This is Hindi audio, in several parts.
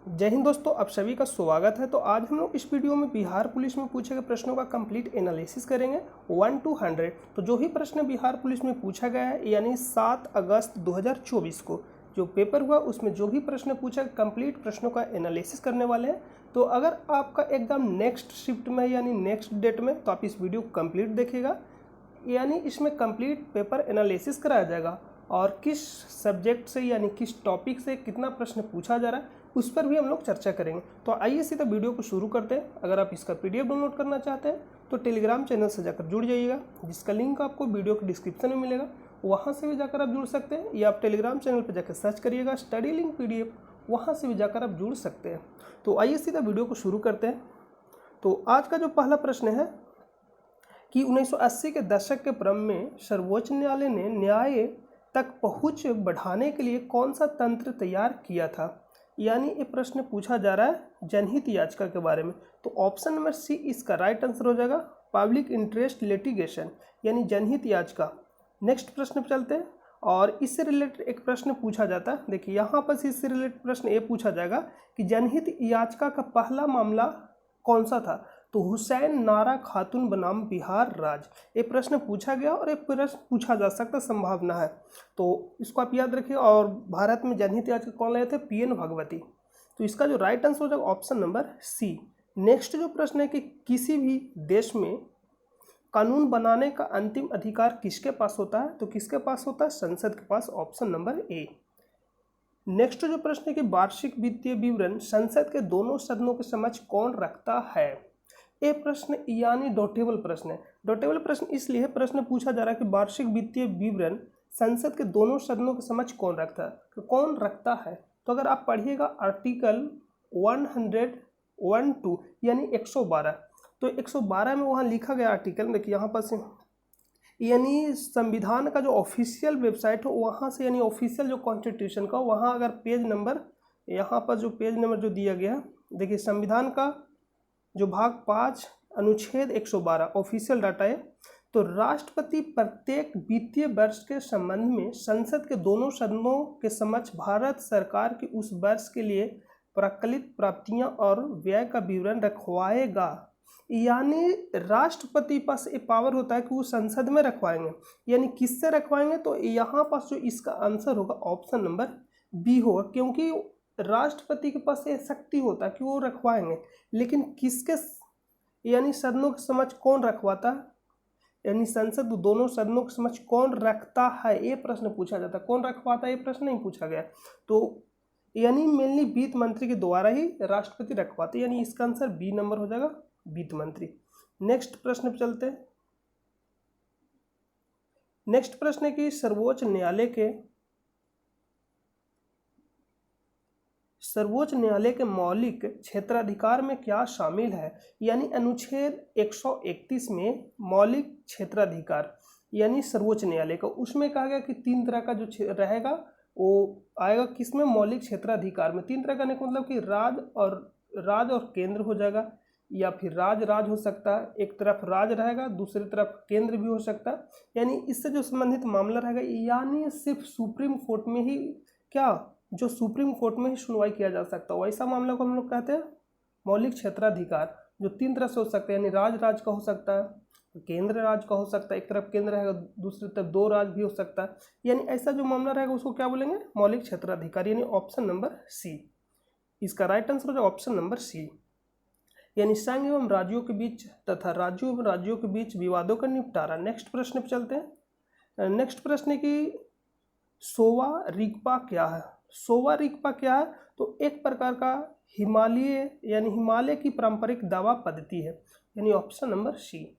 जय हिंद दोस्तों, आप सभी का स्वागत है। तो आज हम लोग इस वीडियो में बिहार पुलिस में पूछे गए प्रश्नों का कंप्लीट एनालिसिस करेंगे 1 to 100। तो जो ही प्रश्न बिहार पुलिस में पूछा गया है यानी 7 अगस्त 2024 को जो पेपर हुआ उसमें जो भी प्रश्न पूछा कंप्लीट प्रश्नों का एनालिसिस करने वाले हैं। तो अगर आपका एकदम नेक्स्ट शिफ्ट में यानी नेक्स्ट डेट में तो आप इस वीडियो को कंप्लीट देखिएगा, यानी इसमें कंप्लीट पेपर एनालिसिस कराया जाएगा और किस सब्जेक्ट से यानी किस टॉपिक से कितना प्रश्न पूछा जा रहा है उस पर भी हम लोग चर्चा करेंगे। तो आइए सीधा वीडियो को शुरू करते हैं। अगर आप इसका पीडीएफ डाउनलोड करना चाहते हैं तो टेलीग्राम चैनल से जाकर जुड़ जाइएगा, जिसका लिंक आपको वीडियो के डिस्क्रिप्शन में मिलेगा। वहाँ से भी जाकर आप जुड़ सकते हैं या आप टेलीग्राम चैनल पर जाकर सर्च करिएगा स्टडी लिंक पीडीएफ, वहाँ से भी जाकर आप जुड़ सकते हैं। तो आइए सीधा वीडियो को शुरू करते हैं। तो आज का जो पहला प्रश्न है कि 1980 के दशक के क्रम में सर्वोच्च न्यायालय ने न्याय तक पहुंच बढ़ाने के लिए कौन सा तंत्र तैयार किया था। यानी ये प्रश्न पूछा जा रहा है जनहित याचिका के बारे में। तो ऑप्शन नंबर सी इसका राइट आंसर हो जाएगा, पब्लिक इंटरेस्ट लिटिगेशन यानी जनहित याचिका। नेक्स्ट प्रश्न पर चलते हैं और इससे रिलेटेड एक प्रश्न पूछा जाता है। देखिए यहाँ पर इससे रिलेटेड प्रश्न ये पूछा जाएगा कि जनहित याचिका का पहला मामला कौन सा था। तो हुसैन नारा खातून बनाम बिहार राज्य, ये प्रश्न पूछा गया और ये प्रश्न पूछा जा सकता संभावना है, तो इसको आप याद रखिए। और भारत में जनहित याचिका कौन लाए थे, पीएन भगवती। तो इसका जो राइट आंसर हो जाएगा ऑप्शन नंबर सी। नेक्स्ट जो प्रश्न है कि किसी भी देश में कानून बनाने का अंतिम अधिकार किसके पास होता है, तो किसके पास होता है, संसद के पास, ऑप्शन नंबर ए। नेक्स्ट जो प्रश्न है कि वार्षिक वित्तीय विवरण संसद के दोनों सदनों के समक्ष कौन रखता है। ये प्रश्न यानी डॉटेबल प्रश्न है। डॉटेबल प्रश्न इसलिए प्रश्न पूछा जा रहा है कि वार्षिक वित्तीय विवरण संसद के दोनों सदनों के समक्ष कौन रखता है, तो कौन रखता है। तो अगर आप पढ़िएगा आर्टिकल 112 यानी 112, तो 112 में वहाँ लिखा गया आर्टिकल, देखिए यहाँ पर से यानी संविधान का जो ऑफिशियल वेबसाइट हो वहाँ से, यानी ऑफिशियल जो कॉन्स्टिट्यूशन का वहाँ अगर पेज नंबर, यहाँ पर जो पेज नंबर जो दिया गया है, देखिए संविधान का जो भाग 5 अनुच्छेद 112 ऑफिशियल डाटा है। तो राष्ट्रपति प्रत्येक वित्तीय वर्ष के संबंध में संसद के दोनों सदनों के समक्ष भारत सरकार की उस वर्ष के लिए प्रकलित प्राप्तियां और व्यय का विवरण रखवाएगा। यानी राष्ट्रपति पास ये पावर होता है कि वो संसद में रखवाएंगे। यानी किससे रखवाएंगे, तो यहाँ पास जो इसका आंसर होगा ऑप्शन नंबर बी होगा, क्योंकि राष्ट्रपति के पास ये शक्ति होता है कि वो रखवाएंगे। लेकिन किसके यानी सदनों के समक्ष कौन रखवाता है, यानी संसद दोनों सदनों के समक्ष कौन रखता है, ये प्रश्न पूछा जाता है। कौन रखवाता है ये प्रश्न नहीं पूछा गया। तो यानी मेनली वित्त मंत्री के द्वारा ही राष्ट्रपति रखवाते, यानी इसका आंसर बी नंबर हो जाएगा, वित्त मंत्री। नेक्स्ट प्रश्न पर चलते हैं। नेक्स्ट प्रश्न है कि सर्वोच्च न्यायालय के मौलिक क्षेत्राधिकार में क्या शामिल है। यानी अनुच्छेद 131 में मौलिक क्षेत्राधिकार यानी सर्वोच्च न्यायालय का, उसमें कहा गया कि 3 तरह का जो रहेगा वो आएगा किसमें, मौलिक क्षेत्राधिकार में। 3 तरह का नहीं, मतलब कि राज्य और केंद्र हो जाएगा, या फिर राज हो सकता है, एक तरफ राज रहेगा दूसरी तरफ केंद्र भी हो सकता है। यानी इससे जो संबंधित मामला रहेगा यानी सिर्फ सुप्रीम कोर्ट में ही, क्या जो सुप्रीम कोर्ट में ही सुनवाई किया जा सकता है, वैसा मामला को हम लोग कहते हैं मौलिक क्षेत्राधिकार। जो 3 तरह से हो सकता है, यानी राज का हो सकता है, केंद्र राज का हो सकता है, एक तरफ केंद्र रहेगा दूसरी तरफ 2 राज भी हो सकता है। यानी ऐसा जो मामला रहेगा उसको क्या बोलेंगे, मौलिक क्षेत्राधिकार, यानी ऑप्शन नंबर सी। इसका राइट आंसर हो जाएगा ऑप्शन नंबर सी। यानी संघ एवं राज्यों के बीच तथा राज्यों एवं राज्यों के बीच विवादों का निपटारा। नेक्स्ट प्रश्न पर चलते हैं। नेक्स्ट प्रश्न है कि सोवा रिगपा क्या है। सोवा रिगपा क्या है, तो एक प्रकार का हिमालय की पारंपरिक दावा पद्धति है, यानी ऑप्शन नंबर सी।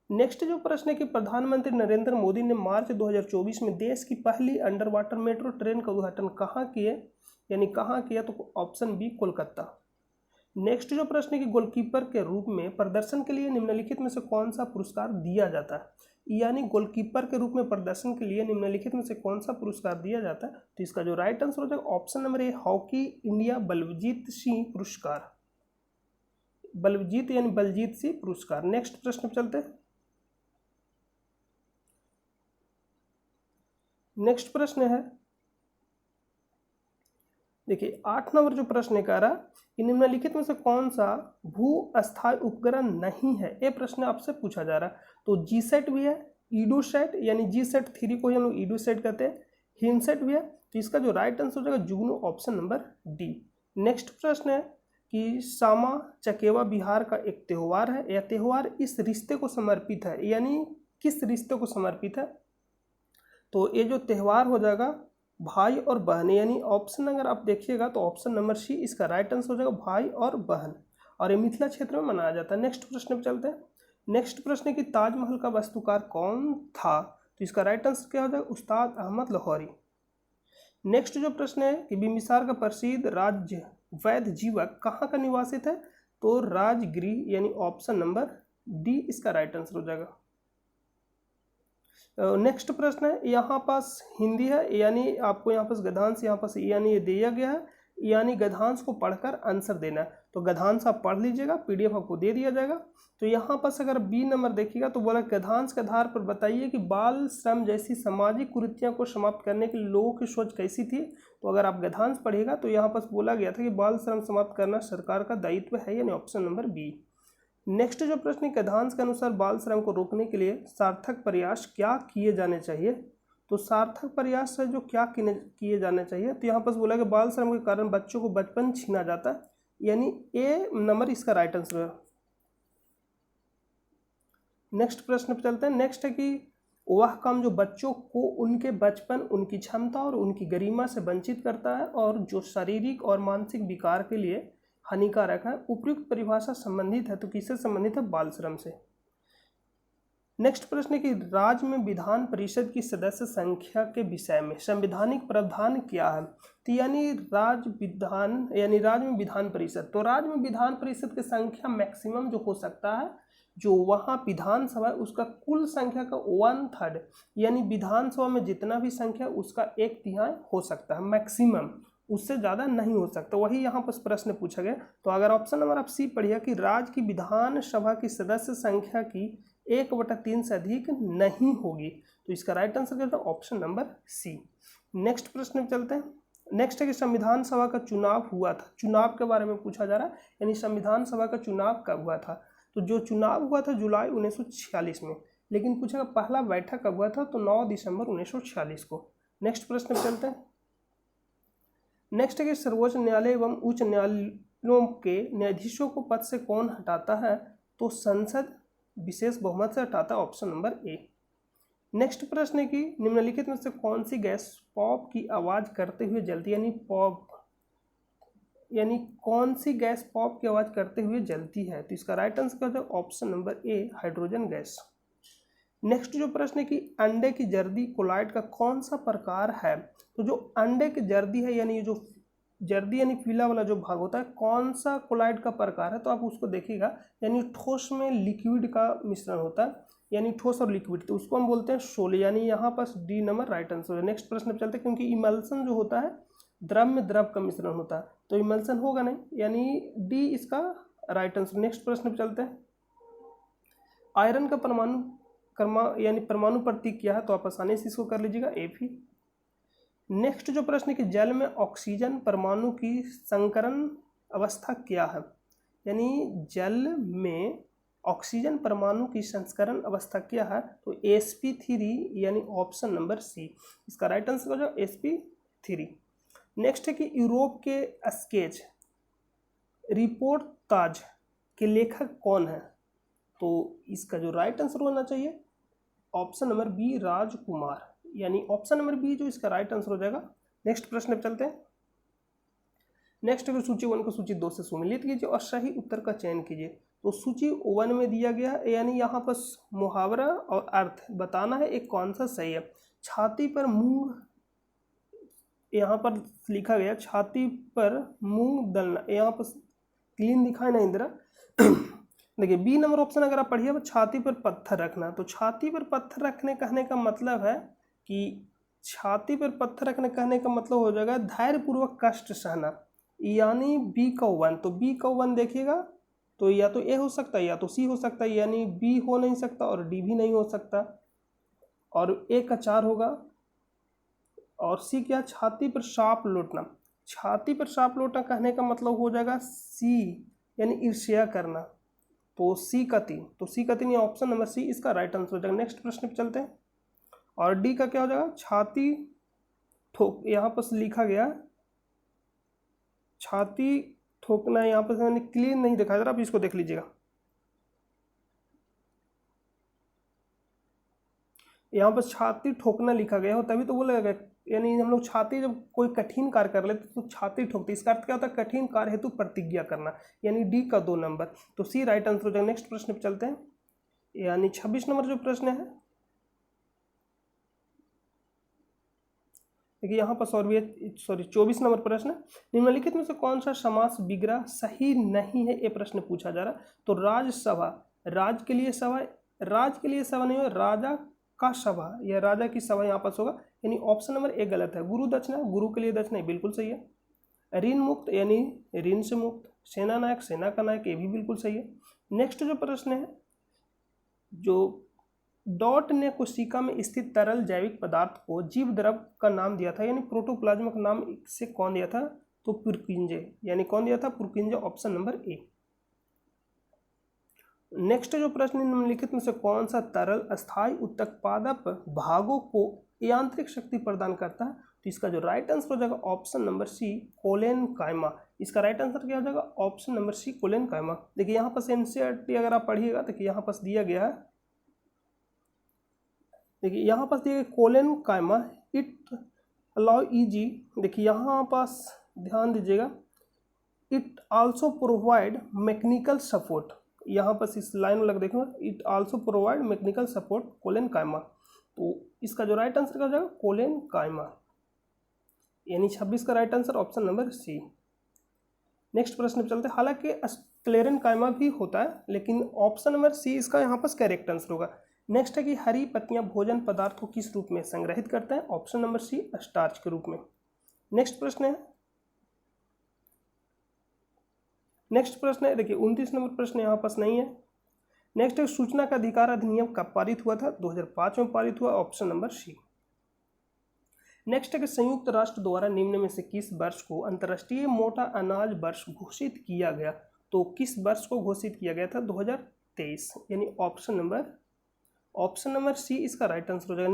नेक्स्ट जो प्रश्न है कि प्रधानमंत्री नरेंद्र मोदी ने मार्च 2024 में देश की पहली अंडर वाटर मेट्रो ट्रेन का उद्घाटन कहाँ किए, यानी कहाँ किया, तो ऑप्शन बी कोलकाता। नेक्स्ट जो प्रश्न है कि गोलकीपर के रूप में प्रदर्शन के लिए निम्नलिखित में से कौन सा पुरस्कार दिया जाता है। यानी गोलकीपर के रूप में प्रदर्शन के लिए निम्नलिखित में से कौन सा पुरस्कार दिया जाता है, तो इसका जो राइट आंसर हो जाएगा option number A, hockey India Baljeet Singh पुरस्कार, बलजीत यानी बलजीत सिंह पुरस्कार। नेक्स्ट प्रश्न पर चलते हैं। नेक्स्ट प्रश्न है देखिए 8 नंबर जो प्रश्न कह रहा कि निम्नलिखित में से कौन सा भू अस्थायी उपग्रह नहीं है, ये प्रश्न आपसे पूछा जा रहा है। तो जीसैट भी है, ईडूसैट यानी जीसैट 3 को हम लोग ईडूसैट कहते हैं, हिमसैट भी है। तो इसका जो राइट आंसर हो जाएगा जुगनू, ऑप्शन नंबर डी। नेक्स्ट प्रश्न है कि सामा चकेवा बिहार का एक त्यौहार है, यह त्यौहार इस रिश्ते को समर्पित है, यानी किस रिश्ते को समर्पित है। तो ये जो त्यौहार हो जाएगा भाई और बहन, यानी ऑप्शन अगर आप देखिएगा तो ऑप्शन नंबर सी इसका राइट आंसर हो जाएगा, भाई और बहन, और ये मिथिला क्षेत्र में मनाया जाता है। नेक्स्ट प्रश्न पे चलते हैं। नेक्स्ट प्रश्न है कि ताजमहल का वास्तुकार कौन था, तो इसका राइट आंसर क्या हो जाएगा, उस्ताद अहमद लाहौरी। नेक्स्ट जो प्रश्न है कि बिंबिसार का प्रसिद्ध राज्य वैद्य जीवक कहाँ का निवासित है, तो राजगृह, यानी ऑप्शन नंबर डी इसका राइट आंसर हो जाएगा। नेक्स्ट प्रश्न है, यहाँ पास हिंदी है, यानी आपको यहाँ पास गद्यांश यहाँ पास यानी ये दिया गया है, यानी गद्यांश को पढ़कर आंसर देना है। तो गद्यांश आप पढ़ लीजिएगा, पीडीएफ आपको दे दिया जाएगा। तो यहाँ पास अगर बी नंबर देखिएगा तो बोला गद्यांश के आधार पर बताइए कि बाल श्रम जैसी सामाजिक कुरीतियों को समाप्त करने के लिए लोगों की सोच कैसी थी। तो अगर आप गद्यांश पढ़िएगा तो यहाँ पास बोला गया था कि बाल श्रम समाप्त करना सरकार का दायित्व है, यानी ऑप्शन नंबर बी। नेक्स्ट जो प्रश्न है, गद्यांश के अनुसार बाल श्रम को रोकने के लिए सार्थक प्रयास क्या किए जाने चाहिए। तो सार्थक प्रयास है जो क्या किए जाने चाहिए, तो यहाँ पर बोला कि बाल श्रम के कारण बच्चों को बचपन छीना जाता है, यानी ए नंबर इसका राइट आंसर है। नेक्स्ट प्रश्न पे चलते हैं। नेक्स्ट है कि वह काम जो बच्चों को उनके बचपन, उनकी क्षमता और उनकी गरिमा से वंचित करता है और जो शारीरिक और मानसिक विकार के लिए हानिकारक है, उपयुक्त परिभाषा संबंधित है, तो किससे संबंधित है, बाल श्रम से। नेक्स्ट प्रश्न है कि राज्य में विधान परिषद की सदस्य संख्या के विषय में संवैधानिक प्रावधान क्या है। तो यानी राज्य में विधान परिषद, तो राज्य में विधान परिषद की संख्या मैक्सिमम जो हो सकता है, जो वहाँ विधानसभा है उसका कुल संख्या का 1/3, यानी विधानसभा में जितना भी संख्या उसका 1/3 हो सकता है मैक्सिमम, उससे ज़्यादा नहीं हो सकता। वही यहाँ पर प्रश्न पूछा गया। तो अगर ऑप्शन नंबर आप सी पढ़िए कि राज्य की विधानसभा की सदस्य संख्या की 1/3 से अधिक नहीं होगी, तो इसका राइट आंसर क्या है, ऑप्शन नंबर सी। नेक्स्ट प्रश्न में चलते हैं। नेक्स्ट है कि संविधान सभा का चुनाव हुआ था, चुनाव के बारे में पूछा जा रहा है, यानी संविधान सभा का चुनाव कब हुआ था। तो जो चुनाव हुआ था जुलाई 1946 में, लेकिन पूछा पहला बैठक कब हुआ था, तो 9 दिसंबर 1946 को। नेक्स्ट प्रश्न में चलते हैं। नेक्स्ट है कि सर्वोच्च न्यायालय एवं उच्च न्यायालयों के न्यायाधीशों को पद से कौन हटाता है, तो संसद विशेष बहुमत से हटाता है, ऑप्शन नंबर ए। नेक्स्ट प्रश्न है कि निम्नलिखित में से कौन सी गैस पॉप की आवाज़ करते हुए जलती है, यानी कौन सी गैस पॉप की आवाज़ करते हुए जलती है, तो इसका राइट आंसर क्या है, ऑप्शन नंबर ए, हाइड्रोजन गैस। नेक्स्ट जो प्रश्न है कि अंडे की जर्दी कोलाइड का कौन सा प्रकार है। तो जो अंडे की जर्दी है, यानी जो जर्दी यानी पीला वाला जो भाग होता है, कौन सा कोलाइड का प्रकार है, तो आप उसको देखिएगा, यानी ठोस में लिक्विड का मिश्रण होता है, यानी ठोस और लिक्विड, तो उसको हम बोलते हैं शोले, यानी यहाँ पास डी नंबर राइट आंसर है। नेक्स्ट प्रश्न पे चलते हैं, क्योंकि इमल्सन जो होता है द्रव में द्रव का मिश्रण होता है, तो इमल्सन होगा नहीं, यानी डी इसका राइट आंसर। नेक्स्ट प्रश्न पे चलते हैं। आयरन का परमाणु प्रतीक क्या है, तो आप आसानी से इसको कर लीजिएगा, Fe। नेक्स्ट जो प्रश्न है कि जल में ऑक्सीजन परमाणु की संकरण अवस्था क्या है, यानी जल में ऑक्सीजन परमाणु की संस्करण अवस्था क्या है, तो sp3, यानी ऑप्शन नंबर सी, इसका राइट आंसर हो जाए sp3। नेक्स्ट है कि यूरोप के स्केच रिपोर्टाज के लेखक कौन है, तो इसका जो राइट आंसर होना चाहिए ऑप्शन नंबर बी, राजकुमार, यानी ऑप्शन नंबर बी जो इसका राइट आंसर हो जाएगा। नेक्स्ट प्रश्न पे चलते हैं। नेक्स्ट अगर सूची 1 को सूची 2 से सुमेलित कीजिए और सही उत्तर का चयन कीजिए। तो सूची 1 में दिया गया है, यानी यहाँ पर मुहावरा और अर्थ बताना है एक कौन सा सही है। छाती पर मुंह, यहाँ पर लिखा गया छाती पर मुंह दलना, यहाँ पर क्लीन दिखाए ना इंदिरा देखिए बी नंबर ऑप्शन अगर आप पढ़िए, छाती पर पत्थर रखना, तो छाती पर पत्थर रखने कहने का मतलब है कि छाती पर पत्थर रखने कहने का मतलब हो जाएगा धैर्यपूर्वक कष्ट सहना, यानी बी का 1। तो बी का 1 देखिएगा, तो या तो ए हो सकता है या तो सी हो सकता है, यानी बी हो नहीं सकता और डी भी नहीं हो सकता, और ए का 4 होगा, और सी क्या, छाती पर सांप लौटना। छाती पर सांप लौटा कहने का मतलब हो जाएगा सी, यानी ईर्ष्या करना। तो सी का 3, तो सी का 3 ऑप्शन नंबर सी इसका राइट आंसर हो जाएगा। नेक्स्ट प्रश्न पे चलते हैं। और डी का क्या हो जाएगा, छाती ठोक, यहाँ पर लिखा गया छाती ठोकना, यहाँ पर मैंने क्लियर नहीं दिखा जरा, आप इसको देख लीजिएगा। यहाँ पर छाती ठोकना लिखा गया हो तभी तो बोलेगा, यानी हम लोग छाती जब कोई कठिन कार्य कर लेते तो छाती ठोकते, इसका अर्थ क्या होता है, कठिन कार्य हेतु प्रतिज्ञा करना, यानी डी का 2 नंबर, तो सी राइट आंसर हो जाएगा। नेक्स्ट प्रश्न पे चलते हैं, यानी 26 नंबर जो प्रश्न है, देखिए यहाँ पर 24 नंबर प्रश्न, निम्नलिखित में से कौन सा समास विग्रह सही नहीं है, ये प्रश्न पूछा जा रहा। तो राजसभा, राज के लिए सभा, राज के लिए सभा नहीं हो, राजा का सभा या राजा की सभा यहाँ पर होगा, यानी ऑप्शन नंबर ए गलत है। गुरु दक्षिणा, गुरु के लिए दक्षिणा बिल्कुल सही है। ऋण मुक्त यानी ऋण से मुक्त, सेना नायक, सेना का नायक, ये भी बिल्कुल सही है। नेक्स्ट जो प्रश्न है, जो डॉट ने कोशिका में स्थित तरल जैविक पदार्थ को जीव द्रव का नाम दिया था, यानी प्रोटोप्लाज्मा का नाम से कौन दिया था, तो पुरकिंजे, यानी कौन दिया था, पुरकिंजे, ऑप्शन नंबर ए। नेक्स्ट जो प्रश्न, निम्नलिखित में से कौन सा तरल अस्थायी उत्तक पादप भागों को यांत्रिक शक्ति प्रदान करता है, तो इसका जो राइट आंसर हो जाएगा ऑप्शन नंबर सी, कोलेनकाइमा। इसका राइट आंसर क्या हो जाएगा, ऑप्शन नंबर सी, कोलेनकाइमा। देखिए यहाँ पर एनसीईआरटी अगर आप पढ़िएगा, देखिए यहाँ पर दिया गया है, देखिए यहाँ पास दिया कोलेनकाइमा इट अलाउ ईजी, देखिए यहाँ पास ध्यान दीजिएगा, it also provide mechanical support, यहाँ पास इस लाइन में लग देखो, it also provide mechanical support collenchyma, तो इसका जो राइट आंसर क्या हो जाएगा, कोलेनकाइमा, यानी 26 का right answer option number C. Next प्रश्न पे चलते हैं, हालांकि स्क्लेरेनकाइमा भी होता है, लेकिन ऑप्शन नंबर सी इसका यहाँ पास करेक्ट आंसर होगा। नेक्स्ट है कि हरी पत्तियां भोजन पदार्थ को किस रूप में संग्रहित करते हैं, ऑप्शन नंबर सी, स्टार्च के रूप में। नेक्स्ट प्रश्न है, देखिए 29 नंबर प्रश्न यहाँ पास नहीं है। नेक्स्ट है, सूचना का अधिकार अधिनियम कब पारित हुआ था, 2005 में पारित हुआ, ऑप्शन नंबर सी। नेक्स्ट है कि संयुक्त राष्ट्र द्वारा निम्न में से किस वर्ष को अंतर्राष्ट्रीय मोटा अनाज वर्ष घोषित किया गया, तो किस वर्ष को घोषित किया गया था, 2023, यानी ऑप्शन नंबर सी इसका राइट आंसर हो जाएगा।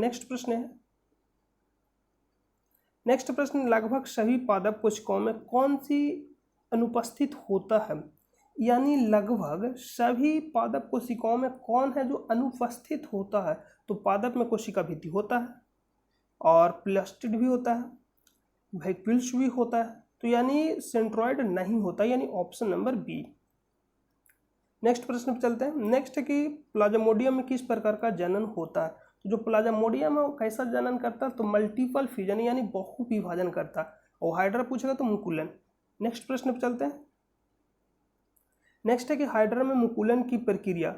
नेक्स्ट प्रश्न, लगभग सभी पादप कोशिकाओं में कौन सी अनुपस्थित होता है, यानी लगभग सभी पादप कोशिकाओं में कौन है जो अनुपस्थित होता है, तो पादप में कोशिका भित्ति होता है, और प्लास्टिड भी होता है, वैक्यूल्स भी होता है, तो यानी सेंट्रॉइड नहीं होता, यानी ऑप्शन नंबर बी। नेक्स्ट प्रश्न पे चलते हैं। नेक्स्ट है कि प्लाज्मोडियम में किस प्रकार का जनन होता है, तो जो प्लाज्मोडियम है वो कैसा जनन करता है, तो मल्टीपल फ्यूजन, यानी बहु विभाजन करता है, और हाइड्रा पूछेगा तो मुकुलन। नेक्स्ट प्रश्न पे चलते हैं। नेक्स्ट है कि हाइड्रा में मुकुलन की प्रक्रिया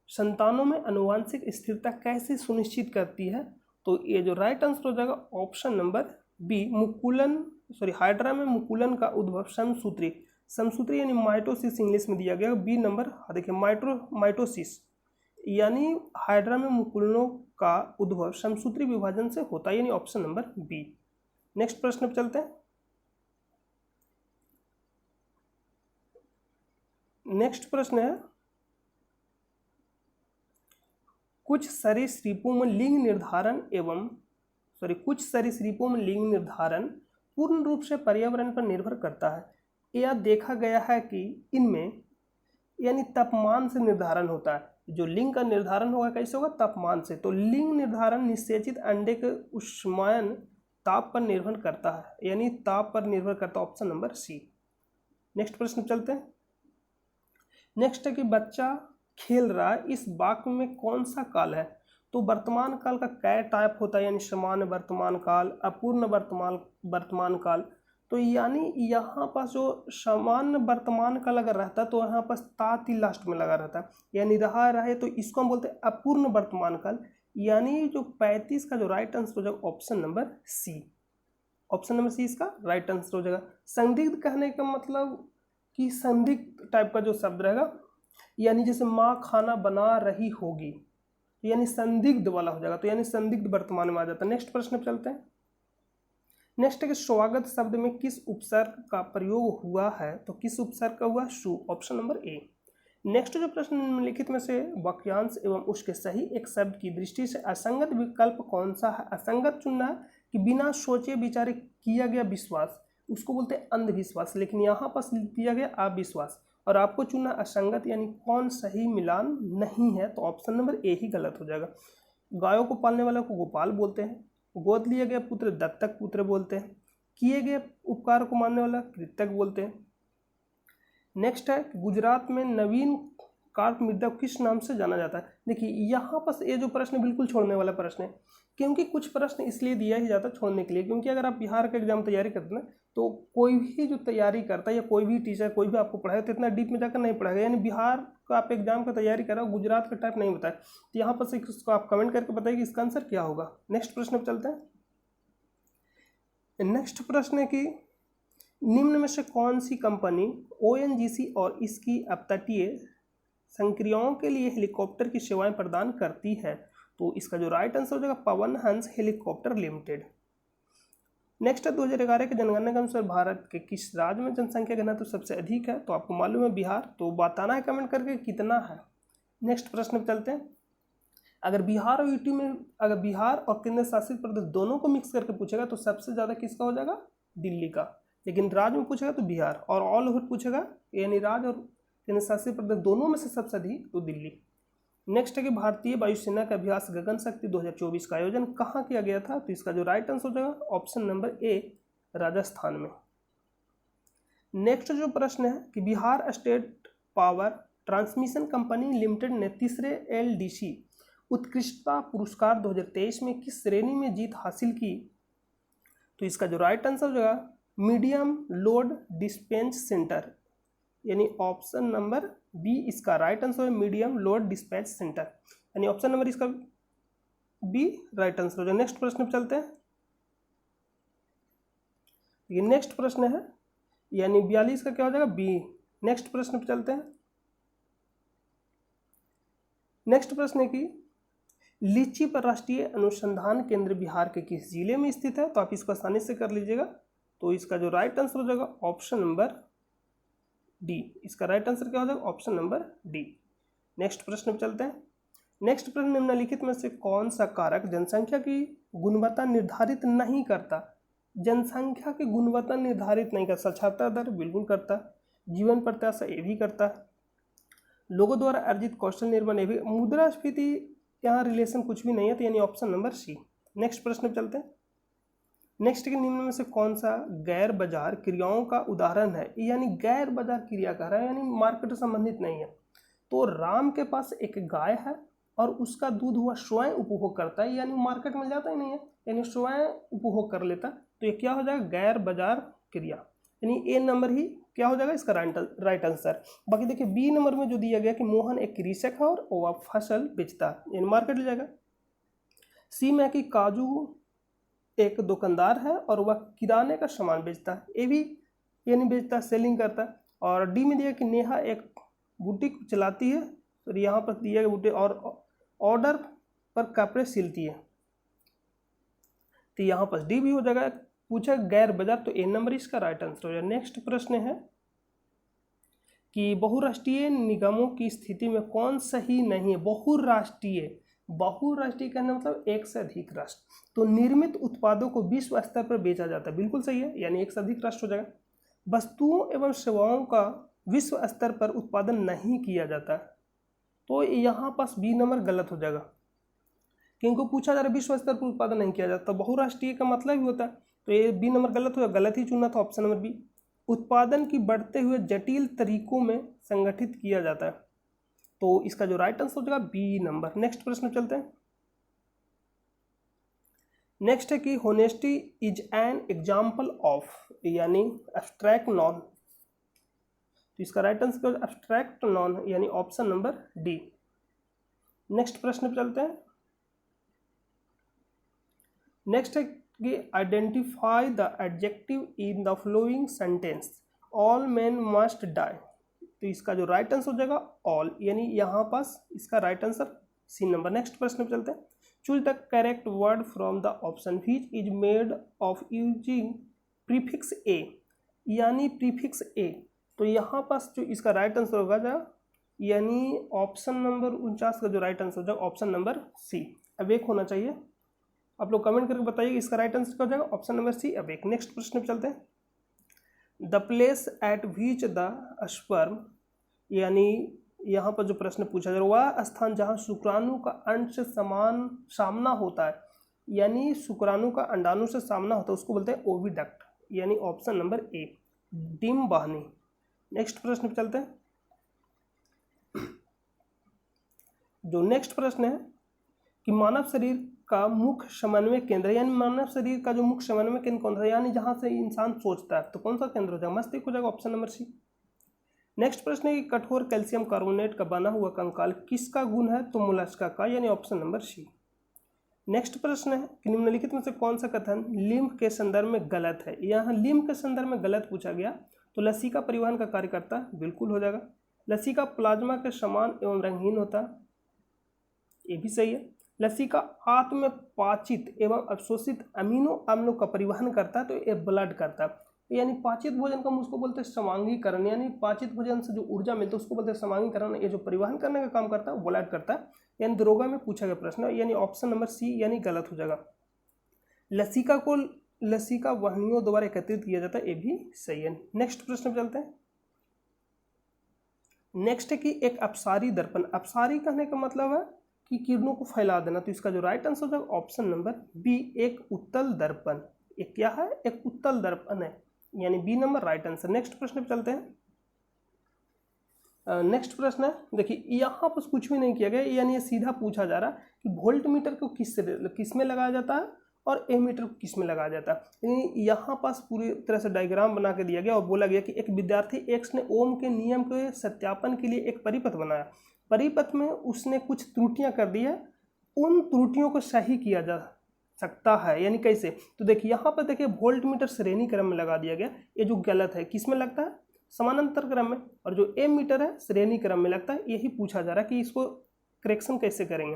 संतानों में आनुवंशिक स्थिरता कैसे सुनिश्चित करती है, तो ये जो राइट आंसर हो जाएगा ऑप्शन नंबर बी, हाइड्रा में मुकुलन का उद्भव समसूत्री यानी माइटोसिस इंग्लिश में दिया गया, बी नंबर। देखिए माइटोसिस यानी हाइड्रा में मुकुलनों का उद्भव समसूत्री विभाजन से होता है, यानी ऑप्शन नंबर बी। नेक्स्ट प्रश्न पे चलते हैं। नेक्स्ट प्रश्न है, कुछ सरीसृपों में लिंग निर्धारण पूर्ण रूप से पर्यावरण पर निर्भर करता है। यह देखा गया है कि इनमें यानी तापमान से निर्धारण होता है, जो लिंग का निर्धारण होगा कैसे होगा, तापमान से, तो लिंग निर्धारण निषेचित अंडे के ऊष्मायन ताप पर निर्भर करता है, यानी ताप पर निर्भर करता है, ऑप्शन नंबर सी। नेक्स्ट प्रश्न चलते हैं। नेक्स्ट है कि बच्चा खेल रहा है, इस वाक्य में कौन सा काल है, तो वर्तमान काल का कै टाइप होता है, यानी सामान्य वर्तमान काल, अपूर्ण वर्तमान काल, तो यानी यहाँ पास जो सामान्य वर्तमान काल अगर रहता तो यहाँ पास ताती लास्ट में लगा रहता, यानी रहे तो इसको हम बोलते हैं अपूर्ण वर्तमान काल, यानी जो 35 का जो राइट आंसर हो जाएगा option number C. Option number C इसका राइट आंसर हो जाएगा। संदिग्ध कहने का मतलब कि संदिग्ध टाइप का जो शब्द रहेगा, यानी जैसे माँ खाना बना रही होगी, यानी संदिग्ध वाला हो जाएगा, तो यानी संदिग्ध वर्तमान में आ जाता है। नेक्स्ट प्रश्न पे चलते हैं। नेक्स्ट है कि स्वागत शब्द में किस उपसर्ग का प्रयोग हुआ है, तो किस उपसर्ग का हुआ, शु, ऑप्शन नंबर ए। नेक्स्ट जो प्रश्न निम्नलिखित में से वाक्यांश एवं उसके सही एक शब्द की दृष्टि से असंगत विकल्प कौन सा है। असंगत चुनना है कि बिना सोचे विचारे किया गया विश्वास, उसको बोलते हैं अंधविश्वास, लेकिन यहाँ पर दिया गया अविश्वास, और आपको चुनना असंगत यानी कौन सही मिलान नहीं है, तो ऑप्शन नंबर ए ही गलत हो जाएगा। गायों को पालने वाला को गोपाल बोलते हैं, गोद लिया गया पुत्र दत्तक पुत्र बोलते हैं, किए गए उपकार को मानने वाला कृतज्ञ बोलते हैं। नेक्स्ट है गुजरात में नवीन कार्प मृदा किस नाम से जाना जाता है। देखिए यहाँ पर ये जो प्रश्न बिल्कुल छोड़ने वाला प्रश्न है, क्योंकि कुछ प्रश्न इसलिए दिया ही जाता है छोड़ने के लिए, क्योंकि अगर आप बिहार का एग्जाम तैयारी करते हैं तो कोई भी जो तैयारी करता है या कोई भी टीचर कोई भी आपको पढ़ाए तो इतना डीप में जाकर नहीं पढ़ाएगा। यानी बिहार का आप एग्जाम का तैयारी कर रहे हो, गुजरात का टाइप नहीं बताए, तो यहाँ पर से इसको आप कमेंट करके बताइए कि इसका आंसर क्या होगा। नेक्स्ट प्रश्न पर चलते हैं। नेक्स्ट प्रश्न है कि निम्न में से कौन सी कंपनी ONGC और इसकी अपतटीय संक्रियाओं के लिए हेलीकॉप्टर की सेवाएं प्रदान करती है, तो इसका जो राइट आंसर हो जाएगा Pawan Hans helicopter limited. Next है 2011 के जनगणना के अनुसार भारत के किस राज्य में जनसंख्या घनत्व सबसे अधिक है, तो आपको मालूम है बिहार, तो बताना है कमेंट करके कितना है। नेक्स्ट प्रश्न पे चलते हैं। अगर बिहार और यूटी में अगर बिहार और केंद्र शासित प्रदेश दोनों को मिक्स करके पूछेगा तो सबसे ज़्यादा किसका हो जाएगा, दिल्ली का, लेकिन राज्य में पूछेगा तो बिहार, और ऑल ओवर पूछेगा यानी राज्य और केंद्र शासित प्रदेश दोनों में से सबसे अधिक तो दिल्ली। नेक्स्ट है कि भारतीय वायुसेना का अभ्यास गगन शक्ति 2024 का आयोजन कहाँ किया गया था, तो इसका जो राइट आंसर हो जाएगा ऑप्शन नंबर ए, राजस्थान में। नेक्स्ट जो प्रश्न है कि Bihar state power transmission company limited ने तीसरे LDC उत्कृष्टता पुरस्कार 2023 में किस श्रेणी में जीत हासिल की, तो इसका जो राइट आंसर हो जाएगा मीडियम लोड डिस्पेंच सेंटर, यानी ऑप्शन नंबर बी इसका राइट आंसर है, मीडियम लोड डिस्पैच सेंटर, यानी ऑप्शन नंबर इसका बी राइट आंसर हो जाएगा। नेक्स्ट प्रश्न पे चलते हैं। ये नेक्स्ट प्रश्न है यानी 42 का क्या हो जाएगा, बी। नेक्स्ट प्रश्न पे चलते हैं। नेक्स्ट प्रश्न है कि लीची पर राष्ट्रीय अनुसंधान केंद्र बिहार के किस जिले में स्थित है, तो आप इसको आसानी से कर लीजिएगा, तो इसका जो राइट आंसर हो जाएगा ऑप्शन नंबर डी। इसका राइट आंसर क्या हो जाएगा, ऑप्शन नंबर डी। नेक्स्ट प्रश्न पे चलते हैं। नेक्स्ट प्रश्न निम्नलिखित में से कौन सा कारक जनसंख्या की गुणवत्ता निर्धारित नहीं करता। जनसंख्या की गुणवत्ता निर्धारित नहीं करता। साक्षरता दर बिल्कुल करता, जीवन प्रत्याशा ये भी करता, लोगों द्वारा अर्जित कौशल निर्माण ये भी, मुद्रास्फीति यहाँ रिलेशन कुछ भी नहीं है, तो यानी ऑप्शन नंबर सी। नेक्स्ट प्रश्न पे चलते हैं। नेक्स्ट के निम्न में से कौन सा गैर बाजार क्रियाओं का उदाहरण है, यानी गैर बाजार क्रिया कह रहा है यानी मार्केट से संबंधित नहीं है। तो राम के पास एक गाय है और उसका दूध वह स्वयं उपभोग करता है, यानी मार्केट में जाता ही नहीं है, यानी स्वयं उपभोग कर लेता, तो ये क्या हो जाएगा, गैर बाजार क्रिया, यानी ए नंबर ही क्या हो जाएगा इसका राइट आंसर। बाकी देखिए बी नंबर में जो दिया गया कि मोहन एक कृषक है और वह फसल बेचता है, यानी मार्केट ले जाएगा। सी में कि काजू एक दुकानदार है और वह किराने का सामान बेचता है, ये भी यानी बेचता है, सेलिंग करता है। और डी में दिया कि नेहा एक बुटीक चलाती है, और यहाँ पर दिया गया बुटीक और ऑर्डर पर कपड़े सिलती है, तो यहाँ पर डी भी हो जाएगा। पूछा गैर बाजार, तो ए नंबर इसका राइट आंसर हो जाएगा। नेक्स्ट प्रश्न है कि बहुराष्ट्रीय निगमों की स्थिति में कौन सही नहीं है। बहुराष्ट्रीय कहने मतलब एक से अधिक राष्ट्र, तो निर्मित उत्पादों को विश्व स्तर पर बेचा जाता है, बिल्कुल सही है, यानी एक से अधिक राष्ट्र हो जाएगा। वस्तुओं एवं सेवाओं का विश्व स्तर पर उत्पादन नहीं किया जाता, तो यहाँ पास बी नंबर गलत हो जाएगा, क्योंकि पूछा जा रहा है विश्व स्तर पर उत्पादन नहीं किया जाता, बहुराष्ट्रीय का मतलब ही होता है, तो ये बी नंबर गलत हो, गलत ही चुना था, ऑप्शन नंबर बी। उत्पादन की बढ़ते हुए जटिल तरीकों में संगठित किया जाता है, तो इसका जो राइट आंसर हो जाएगा बी नंबर। नेक्स्ट प्रश्न चलते हैं। नेक्स्ट है कि honesty is an example of, यानी एब्स्ट्रैक्ट नॉन, तो इसका राइट आंसर एब्स्ट्रैक्ट नॉन, यानी ऑप्शन नंबर डी। नेक्स्ट प्रश्न पे चलते हैं। नेक्स्ट है कि identify the adjective in the following sentence, all man must die, तो इसका जो राइट आंसर हो जाएगा ऑल, यानी यहाँ पास इसका right answer C number. Next प्रश्न पे चलते हैं। Choose the correct word from the option which is made of using prefix A, यानी प्रीफिक्स ए। तो यहाँ पास जो इसका राइट आंसर होगा यानी ऑप्शन नंबर 49 का जो राइट आंसर हो जाएगा ऑप्शन नंबर सी, अवेक होना चाहिए। आप लोग कमेंट करके बताइए इसका राइट आंसर क्या हो जाएगा, option number C, awake. Next प्रश्न पे चलते हैं। The place at which the sperm, यानी यहाँ पर जो प्रश्न पूछा जाए वह स्थान जहाँ शुक्राणु का अंड से सामना होता है, यानी शुक्राणु का अंडाणु से सामना होता है, उसको बोलते हैं ओविडक्ट, यानी ऑप्शन नंबर ए, डिम वाहिनी। नेक्स्ट प्रश्न पे चलते हैं। जो नेक्स्ट प्रश्न है कि मानव शरीर का मुख्य समन्वय केंद्र, यानी मानव शरीर का जो मुख्य समन्वय केंद्र कौन सा है, यानी जहां से इंसान सोचता है, तो कौन सा केंद्र हो जाएगा, मस्तिष्क हो जाएगा, ऑप्शन नंबर सी। नेक्स्ट प्रश्न है कि कठोर कैल्शियम कार्बोनेट का बना हुआ कंकाल किसका गुण है, तो मोलस्का का, यानी ऑप्शन नंबर सी। नेक्स्ट प्रश्न है कि निम्नलिखित में से कौन सा कथन लिम्फ के संदर्भ में गलत है। यहाँ लिम्फ के संदर्भ में गलत पूछा गया, तो लसिका परिवहन का कार्य करता है, बिल्कुल हो जाएगा। लसिका प्लाज्मा के समान एवं रंगहीन होता है, ये भी सही है। लसिका आत्म पाचित एवं अवशोषित अमीनो अम्लों का परिवहन करता है, तो ये ब्लड करता है, यानी पाचित भोजन का हम उसको बोलते हैं समांगीकरण, यानी पाचित भोजन से जो ऊर्जा मिलती है उसको बोलते हैं समांगीकरण। ये जो परिवहन करने का काम करता है वो ब्लड करता है, यानी दरोगा में पूछा गया प्रश्न, यानी ऑप्शन नंबर सी, यानी गलत हो जाएगा। लसिका को लसिका वाहिनियों द्वारा एकत्रित किया जाता है, ये भी सही है। नेक्स्ट प्रश्न पे चलते हैं। नेक्स्ट है कि एक अपसारी दर्पण, अपसारी कहने का मतलब है कि किरणों को फैला देना, तो इसका जो राइट आंसर हो जाएगा ऑप्शन नंबर बी, एक उत्तल दर्पण। एक क्या है, एक उत्तल दर्पण है, यानी B number right answer. Next प्रश्न पे चलते हैं। नेक्स्ट प्रश्न है, देखिए यहाँ पर कुछ भी नहीं किया गया, यानी ये सीधा पूछा जा रहा है कि वोल्ट मीटर को किस में लगाया जाता है और एमीटर को किस में लगाया जाता है। यानी यहाँ पास पूरी तरह से डायग्राम बना के दिया गया और बोला गया कि एक विद्यार्थी एक्स ने ओम के नियम के सत्यापन के लिए एक परिपथ बनाया, परिपथ में उसने कुछ त्रुटियां कर दी है, उन त्रुटियों को सही किया जा सकता है, यानी कैसे, तो देखिए यहाँ पर देखिए वोल्ट मीटर श्रेणी क्रम में लगा दिया गया, ये जो गलत है किस में लगता है, समानांतर क्रम में, और जो एम मीटर है श्रेणी क्रम में लगता है। यही पूछा जा रहा है कि इसको करेक्शन कैसे करेंगे,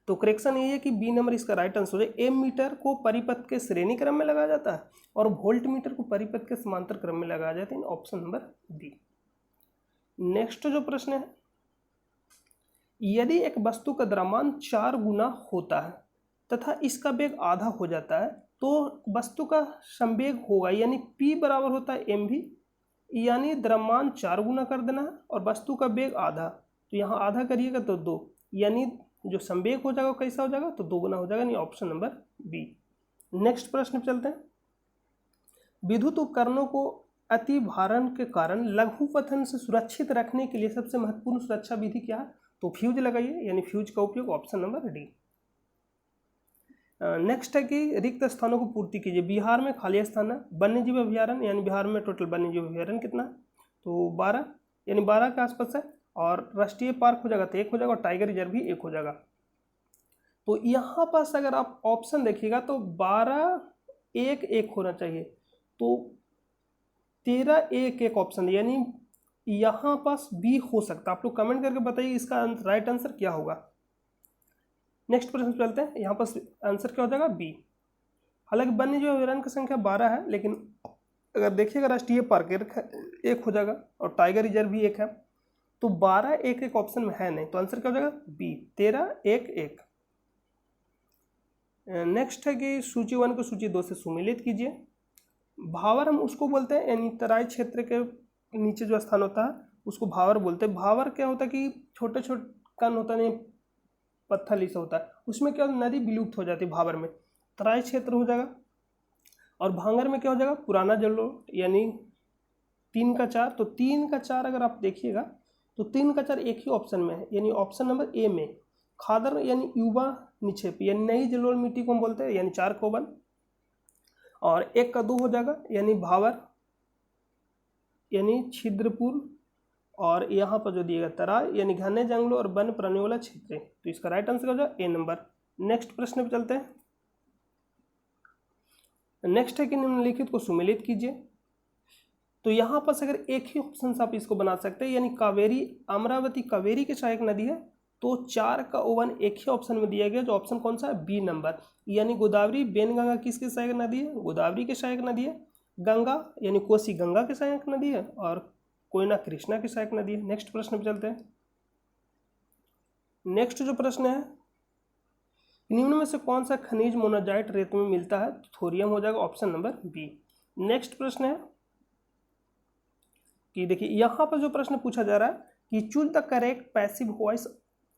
तो करेक्शन ये है कि बी नंबर इसका राइट आंसर है। एम मीटर को परिपथ के श्रेणी क्रम में लगाया जाता है और वोल्ट मीटर को परिपथ के समांतर क्रम में लगाया जाता है, ऑप्शन नंबर डी। नेक्स्ट जो प्रश्न है, यदि एक वस्तु का द्रव्यमान 4 गुना होता है तथा इसका वेग आधा हो जाता है, तो वस्तु का संवेग होगा, यानी P बराबर होता है mv, यानी द्रव्यमान 4 गुना कर देना है और वस्तु का वेग आधा, तो यहाँ आधा करिएगा तो 2, यानी जो संवेग हो जाएगा कैसा हो जाएगा, तो 2 गुना हो जाएगा, यानी ऑप्शन नंबर बी। नेक्स्ट प्रश्न पे चलते हैं। विद्युत उपकरणों को अति भारण के कारण लघुपथन से सुरक्षित रखने के लिए सबसे महत्वपूर्ण सुरक्षा विधि क्या है, तो फ्यूज लगाइए, यानी फ्यूज का उपयोग, ऑप्शन नंबर डी। नेक्स्ट है कि रिक्त स्थानों को पूर्ति कीजिए। बिहार में खाली स्थान है, वन्यजीव अभ्यारण्य, यानी बिहार में टोटल वन्यजीव अभ्यारण्य कितना है, तो 12, यानी 12 के आसपास है, और राष्ट्रीय पार्क हो जाएगा तो 1 हो जाएगा, और टाइगर रिजर्व भी 1 हो जाएगा। तो यहाँ पास अगर आप ऑप्शन देखिएगा तो 12 1 1 होना चाहिए, तो 13 1 1 ऑप्शन, यानी यहाँ पास बी हो सकता है। आप लोग कमेंट करके बताइए इसका राइट आंसर क्या होगा। नेक्स्ट प्रश्न चलते हैं, यहाँ पर आंसर क्या हो जाएगा, बी। हालांकि वन्यजीव अभ्यारण्य की संख्या 12 है, लेकिन अगर देखिएगा राष्ट्रीय पार्क 1 हो जाएगा और टाइगर रिजर्व भी 1 है, तो 12 1 1 ऑप्शन में है नहीं, तो आंसर क्या हो जाएगा, बी, 13 1 1। नेक्स्ट है कि सूची 1 को सूची 2 से सुमेलित कीजिए। भावर हम उसको बोलते हैं, यानी तराई क्षेत्र के नीचे जो स्थान होता है उसको भावर बोलते हैं। भावर क्या होता है कि छोटे छोटे कण होता है, पत्थर ऐसा होता है, उसमें क्या होता है, नदी विलुप्त हो जाती है भावर में, तराई क्षेत्र हो जाएगा। और भांगर में क्या हो जाएगा, पुराना जलोढ़, यानी 3 का 4, तो 3 का 4 अगर आप देखिएगा तो 3 का 4 एक ही ऑप्शन में है, यानी ऑप्शन नंबर ए में। खादर यानी युवा निक्षेप, यानी नई जलोढ़ मिट्टी को हम बोलते हैं, यानी 4 कोबन, और 1 का 2 हो जाएगा, यानी भावर, यानी छिद्रपुर, और यहाँ पर जो दिएगा तराई, यानी घने जंगलों और वन प्राणियों वाला क्षेत्र, तो इसका राइट आंसर हो जाएगा ए नंबर। नेक्स्ट प्रश्न पे चलते हैं। नेक्स्ट है कि निम्नलिखित को सुमेलित कीजिए। तो यहाँ पर अगर एक ही ऑप्शन से आप इसको बना सकते हैं, यानी कावेरी, अमरावती कावेरी की सहायक नदी है, तो 4 का वन एक ही ऑप्शन में दिया गया, जो ऑप्शन कौन सा है, बी नंबर। यानी गोदावरी बेनगंगा किसकी सहायक नदी है, गोदावरी की सहायक नदी है। गंगा यानी कोसी गंगा की सहायक नदी है, और कोयना कृष्णा की सहायक नदी है। नेक्स्ट प्रश्न पे चलते हैं। नेक्स्ट जो प्रश्न है, निम्न में से कौन सा खनिज मोनाजाइट रेत में मिलता है, थोरियम हो जाएगा, ऑप्शन नंबर बी। नेक्स्ट प्रश्न है कि देखिए यहाँ पर जो प्रश्न पूछा जा रहा है कि choose the correct passive voice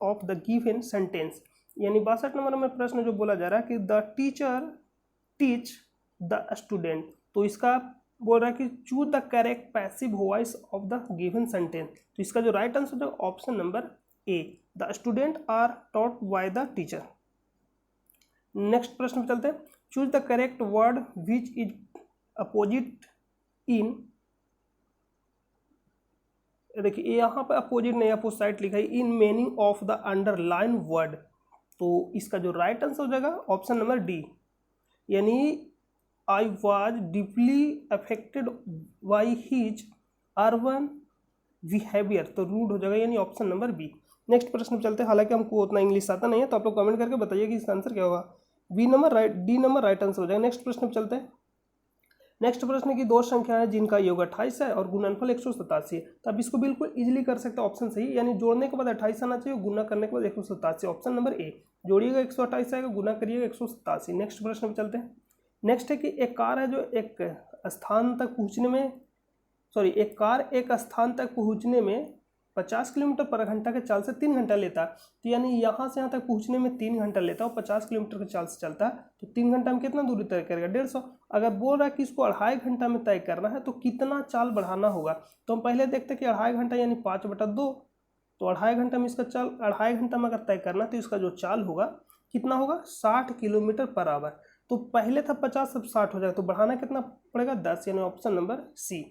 of the given sentence, यानी 62 नंबर में प्रश्न जो बोला जा रहा है कि the teacher teach the student, तो इसका बोल रहा है कि choose the correct passive voice of the given sentence, तो इसका जो राइट आंसर है option number A, the student are taught by the teacher. Next प्रश्न पे चलते हैं। Choose the correct word which is opposite in, देखिए यहाँ पर अपोजिट नहीं अपोजिट लिखा है, in meaning of the underline word, तो इसका जो राइट आंसर हो जाएगा ऑप्शन नंबर डी, यानी I was deeply affected by his urban behaviour, तो रूड हो जाएगा, यानी ऑप्शन नंबर बी। नेक्स्ट प्रश्न पे चलते हैं। हालांकि हमको उतना इंग्लिश आता नहीं है, तो आप लोग कमेंट करके बताइए कि इसका आंसर क्या होगा। B number right, D number right answer हो जाएगा। नेक्स्ट प्रश्न पे चलते हैं। नेक्स्ट प्रश्न की दो संख्या है जिनका योग 28 है और गुणनफल 187 है, तो आप इसको बिल्कुल इजीली कर सकते हैं, ऑप्शन सही, यानी जोड़ने के बाद 28 आना चाहिए, गुना करने के बाद 187, ऑप्शन नंबर ए। जोड़िएगा 128 आएगा, गुना करिएगा 187। नेक्स्ट प्रश्न पे चलते हैं। नेक्स्ट है कि एक कार है जो एक स्थान तक पहुँचने में, एक कार एक स्थान तक पहुँचने में 50 किलोमीटर पर घंटा के चाल से 3 घंटा लेता है, तो यानी यहाँ से यहाँ तक पहुँचने में 3 घंटा लेता है और 50 किलोमीटर के चाल से चलता है, तो 3 घंटा में कितना दूरी तय करेगा, 150। अगर बोल रहा है कि इसको 2.5 घंटा में तय करना है, तो कितना चाल बढ़ाना होगा, तो हम पहले देखते हैं कि 2.5 घंटा यानी 5/2, तो 2.5 घंटा में इसका चाल 2.5 घंटा में अगर तय करना है तो इसका जो चाल होगा कितना होगा, 60 किलोमीटर पर आवर। तो पहले था 50, अब 60 हो जाएगा, तो बढ़ाना कितना पड़ेगा, 10, यानी ऑप्शन नंबर सी।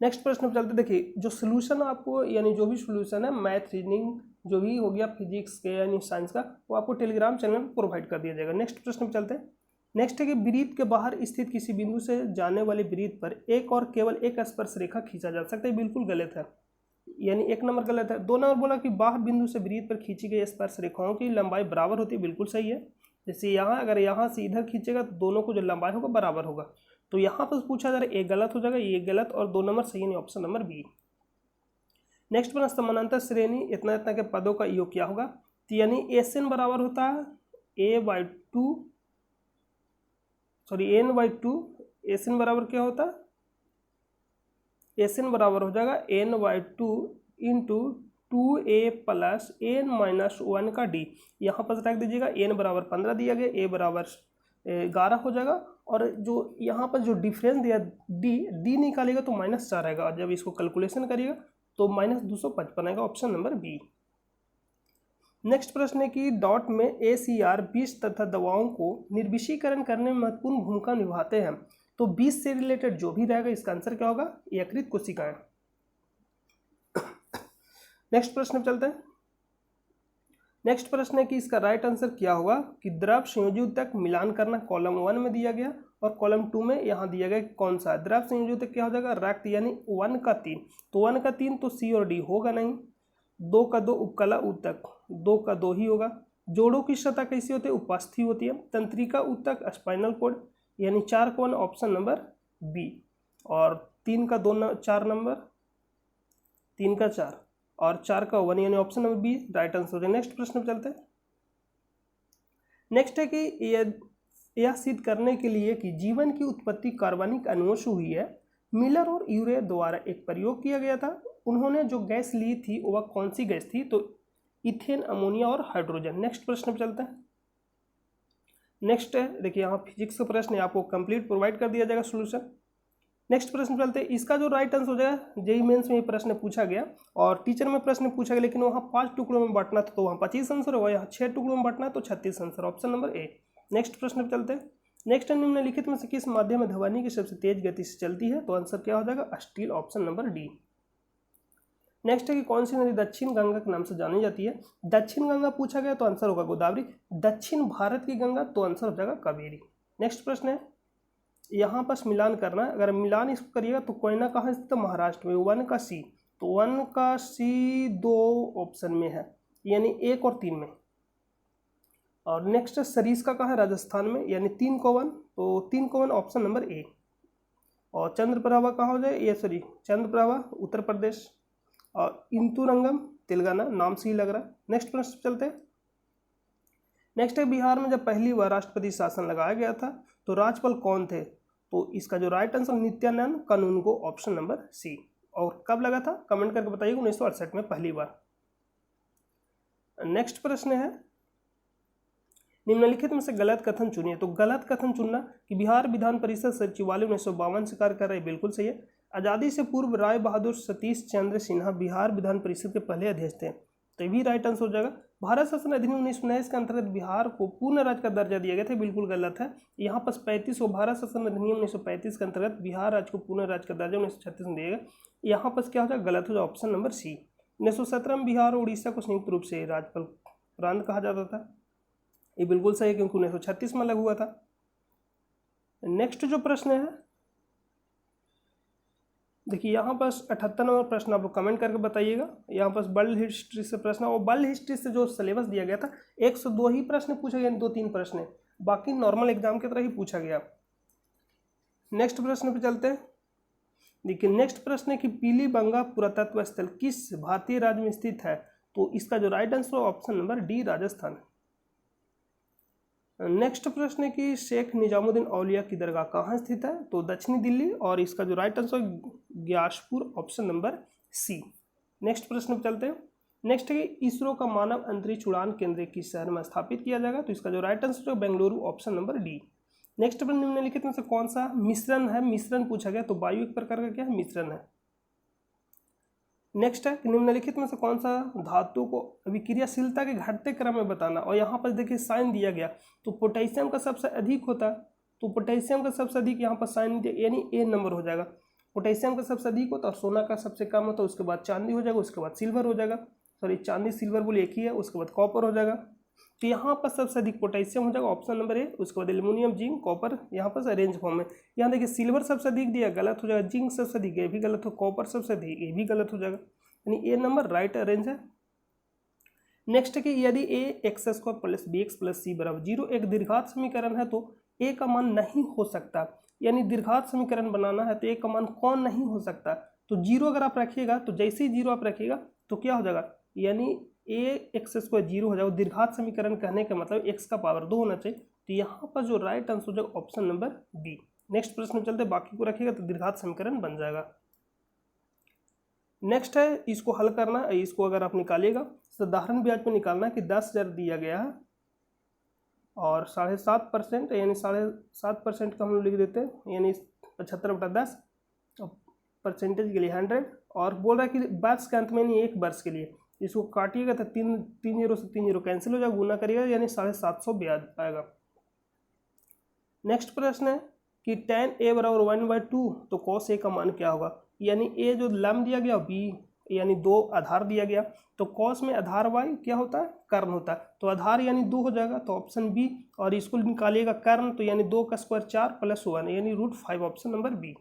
नेक्स्ट प्रश्न पे चलते, देखिए जो सोल्यूशन आपको, यानी जो भी सोल्यूशन है मैथ रीजनिंग जो भी हो गया फिजिक्स के यानी साइंस का, वो आपको टेलीग्राम चैनल में प्रोवाइड कर दिया जाएगा। नेक्स्ट प्रश्न पे चलते हैं। नेक्स्ट है कि वृत्त के बाहर स्थित किसी बिंदु से जाने वाले वृत्त पर एक और केवल एक स्पर्श रेखा खींचा जा सकता है, बिल्कुल गलत है, यानी 1 नंबर गलत है। 2 नंबर बोला कि बाहर बिंदु से वृत्त पर खींची गई स्पर्श रेखाओं की लंबाई बराबर होती है, बिल्कुल सही है। जैसे यहाँ अगर यहाँ से इधर खींचेगा तो दोनों को जो लंबाई होगा बराबर होगा, तो यहाँ पर पूछा जा रहा है, एक गलत हो जाएगा, ये गलत, और 2 नंबर सही है, ऑप्शन नंबर बी। नेक्स्ट प्रश्न, समानांतर श्रेणी इतना इतना के पदों का योग क्या होगा, तो यानी एन बराबर होता है n/2, एन बराबर क्या होता है, एन बराबर हो जाएगा n/2 इंटू 2a + n-1 का d। यहाँ पर रख दीजिएगा, n बराबर 15 दिया गया, a बराबर 11 हो जाएगा, और जो यहाँ पर जो डिफरेंस दिया d निकालेगा तो -4 आएगा, और जब इसको कैलकुलेशन करिएगा तो -255 आएगा, ऑप्शन नंबर बी। नेक्स्ट प्रश्न है कि डॉट में ACR विष तथा दवाओं को निर्विषीकरण करने में महत्वपूर्ण भूमिका निभाते हैं, तो विष से रिलेटेड जो भी रहेगा इसका आंसर क्या होगा, यकृत कोशिकाएं। नेक्स्ट प्रश्न पे चलते हैं। नेक्स्ट प्रश्न है कि इसका राइट आंसर क्या होगा, कि द्रव संयोजक मिलान करना कॉलम 1 में दिया गया और कॉलम 2 में यहाँ दिया गया कौन सा है। द्रव संयोजक क्या हो जाएगा, रक्त, यानी 1 का 3, तो 1 का 3 तो सी और डी होगा नहीं। 2 का 2 उपकला ऊतक, 2 का 2 ही होगा। जोड़ों की सतह कैसी होती है, उपस्थि होती है। तंत्रिका ऊतक स्पाइनल कोड, यानी 4 का 1 ऑप्शन नंबर बी, और 3 का 2 4 नंबर, 3 का 4 और 4 का 1, यानी option number B right answer हो जाए। नेक्स्ट प्रश्न पे चलते हैं। नेक्स्ट है कि यह सिद्ध करने के लिए कि जीवन की उत्पत्ति कार्बनिक अणुओं से हुई है, मिलर और यूरे द्वारा एक प्रयोग किया गया था। उन्होंने जो गैस ली थी वह कौन सी गैस थी, तो इथेन, अमोनिया और हाइड्रोजन। नेक्स्ट प्रश्न पे चलते हैं। नेक्स्ट है, देखिए यहाँ फिजिक्स का प्रश्न है, आपको कंप्लीट प्रोवाइड कर दिया जाएगा सोल्यूशन। नेक्स्ट प्रश्न चलते हैं। इसका जो राइट आंसर हो जाएगा, जेईई मेंस में ये प्रश्न पूछा गया और टीचर में प्रश्न पूछा गया, लेकिन वहाँ 5 टुकड़ों में बांटना था तो वहाँ 25 आंसर होगा, यहाँ 6 टुकड़ों में बांटना है तो 36 आंसर, ऑप्शन नंबर ए। नेक्स्ट प्रश्न पे चलते हैं। नेक्स्ट निम्नलिखित में से किस माध्यम में ध्वनि की सबसे तेज गति से चलती है, तो आंसर क्या हो जाएगा, steel, option number D. Next है कि कौन सी नदी दक्षिण गंगा के नाम से जानी जाती है। दक्षिण गंगा पूछा गया तो आंसर होगा गोदावरी। दक्षिण भारत की गंगा तो आंसर हो जाएगा कावेरी। नेक्स्ट प्रश्न है, यहाँ पर मिलान करना है, अगर मिलान इसको करिएगा तो कोयना कहाँ स्थित है, महाराष्ट्र में। 1 का सी, तो 1 का सी 2 ऑप्शन में है, यानी 1 और 3 में। और नेक्स्ट सरिस्का कहाँ है? राजस्थान में, यानी 3 को 1, तो 3 को 1 ऑप्शन नंबर ए। और चंद्रप्रभा कहाँ हो जाए? ये सॉरी, चंद्रप्रभा उत्तर प्रदेश, और इंतुरंगम तेलंगाना, नाम से ही लग रहा है। नेक्स्ट प्रश्न चलते हैं। नेक्स्ट है, बिहार में जब पहली बार राष्ट्रपति शासन लगाया गया था तो राज्यपाल कौन थे? तो इसका जो राइट आंसर नित्यानंद कानूनगो, ऑप्शन नंबर सी। और कब लगा था? कमेंट करके बताइए। 1968 में पहली बार। नेक्स्ट प्रश्न है, निम्नलिखित में से गलत कथन चुनिए। तो गलत कथन चुनना कि बिहार विधान परिषद सचिवालय 1952 से कार्य कर रहा है, बिल्कुल सही है। आज़ादी से पूर्व राय बहादुर सतीश चंद्र सिन्हा बिहार विधान परिषद के पहले अध्यक्ष थे, तो ये भी राइट आंसर हो जाएगा। भारत शासन अधिनियम 1919 के अंतर्गत बिहार को पूर्ण राज्य का दर्जा दिया गया था, बिल्कुल गलत है। यहाँ पर 35 भारत शासन अधिनियम 1935 के अंतर्गत बिहार राज्य को पूर्ण राज्य का दर्जा 1936 में दिया गया। यहाँ पर क्या हो जाएगा? गलत हो जाएगा, ऑप्शन नंबर सी। 1917 में बिहार और उड़ीसा को संयुक्त रूप से राज्यपाल प्रांत कहा जाता था, ये बिल्कुल सही है क्योंकि 1936 में लागू हुआ था। नेक्स्ट जो प्रश्न है, देखिए यहाँ पर 78 नंबर प्रश्न, आप लोग कमेंट करके बताइएगा। यहाँ पर वर्ल्ड हिस्ट्री से प्रश्न, और वर्ल्ड हिस्ट्री से जो सिलेबस दिया गया था 102 ही प्रश्न पूछा गया, 2-3 प्रश्न, बाकी नॉर्मल एग्जाम की तरह ही पूछा गया। नेक्स्ट प्रश्न पे चलते हैं। देखिए नेक्स्ट प्रश्न है कि पीलीबंगा पुरातत्व स्थल किस भारतीय राज्य में स्थित है? तो इसका जो राइट आंसर है option number D, Rajasthan. Next प्रश्न है कि शेख निजामुद्दीन औलिया की दरगाह कहाँ स्थित है? तो दक्षिणी दिल्ली, और इसका जो right answer Gyaspur, option number C. Next प्रश्न पर चलते हैं। नेक्स्ट है कि इसरो का मानव अंतरिक्ष उड़ान केंद्र किस शहर में स्थापित किया जाएगा? तो इसका जो राइट आंसर है Bengaluru, option number D. Next प्रश्न, निम्नलिखित में से कौन सा मिश्रण है? मिश्रण पूछा गया, तो वायु एक प्रकार का क्या है? मिश्रण है। नेक्स्ट है, निम्नलिखित में से कौन सा धातु को अभिक्रियाशीलता के घटते क्रम में बताना? और यहाँ पर देखिए साइन दिया गया, तो पोटेशियम का सबसे अधिक होता है, तो पोटेशियम का सबसे अधिक यहाँ पर साइन दिया, यानी ए नंबर हो जाएगा। पोटेशियम का सबसे अधिक होता है, सोना का सबसे कम होता है, उसके बाद चांदी हो जाएगा, उसके बाद सिल्वर हो जाएगा। सॉरी, चांदी सिल्वर बोले एक ही है, उसके बाद कॉपर हो जाएगा। तो यहाँ पर सबसे अधिक पोटेशियम हो जाएगा, ऑप्शन नंबर ए। उसके बाद एल्यूमिनियम, जिंक, कॉपर, यहाँ पर अरेंज फॉर्म में। यहाँ देखिए सिल्वर सबसे अधिक दिया, गलत हो जाएगा। जिंक सबसे अधिक, ये भी गलत हो। कॉपर सबसे अधिक, ये भी गलत हो जाएगा, यानी ए नंबर राइट अरेंज है। नेक्स्ट है कि यदि A X square plus B X plus C बराबर 0 एक द्विघात समीकरण है तो ए का मान नहीं हो सकता, यानी द्विघात समीकरण बनाना है तो ए का मान कौन नहीं हो सकता? तो 0 अगर आप रखिएगा, तो जैसे ही 0 आप रखिएगा तो क्या हो जाएगा? यानी ए एक्स स्क्वायर 0 हो जाएगा। द्विघात समीकरण कहने का मतलब एक्स का पावर 2 होना चाहिए, तो यहाँ पर जो राइट आंसर हो जाएगा ऑप्शन नंबर बी। नेक्स्ट प्रश्न चलते, बाकी को रखिएगा तो द्विघात समीकरण बन जाएगा। नेक्स्ट है, इसको हल करना, इसको अगर आप निकालिएगा साधारण ब्याज पर निकालना है कि 10,000 दिया गया है और 7.5%, यानी 7.5% का हम लोग लिख देते हैं, यानी 75/10, परसेंटेज के लिए 100, और बोल रहा है कि वर्ष के अंत में, यानी एक वर्ष के लिए इसको काटिएगा तो 3 0 से 3 0 कैंसिल हो जाएगा, गुना करिएगा यानी 750 ब्याज आएगा। नेक्स्ट प्रश्न है कि tan a बराबर 1/2, तो cos a का मान क्या होगा? यानी a जो लम दिया गया, b यानी 2 आधार दिया गया, तो cos में आधार y क्या होता है? कर्ण होता है, तो आधार यानी 2 हो जाएगा, तो ऑप्शन बी। और इसको निकालिएगा कर्ण, तो यानी 2 का स्क्वायर 4 + 1 यानी √5, ऑप्शन नंबर बी।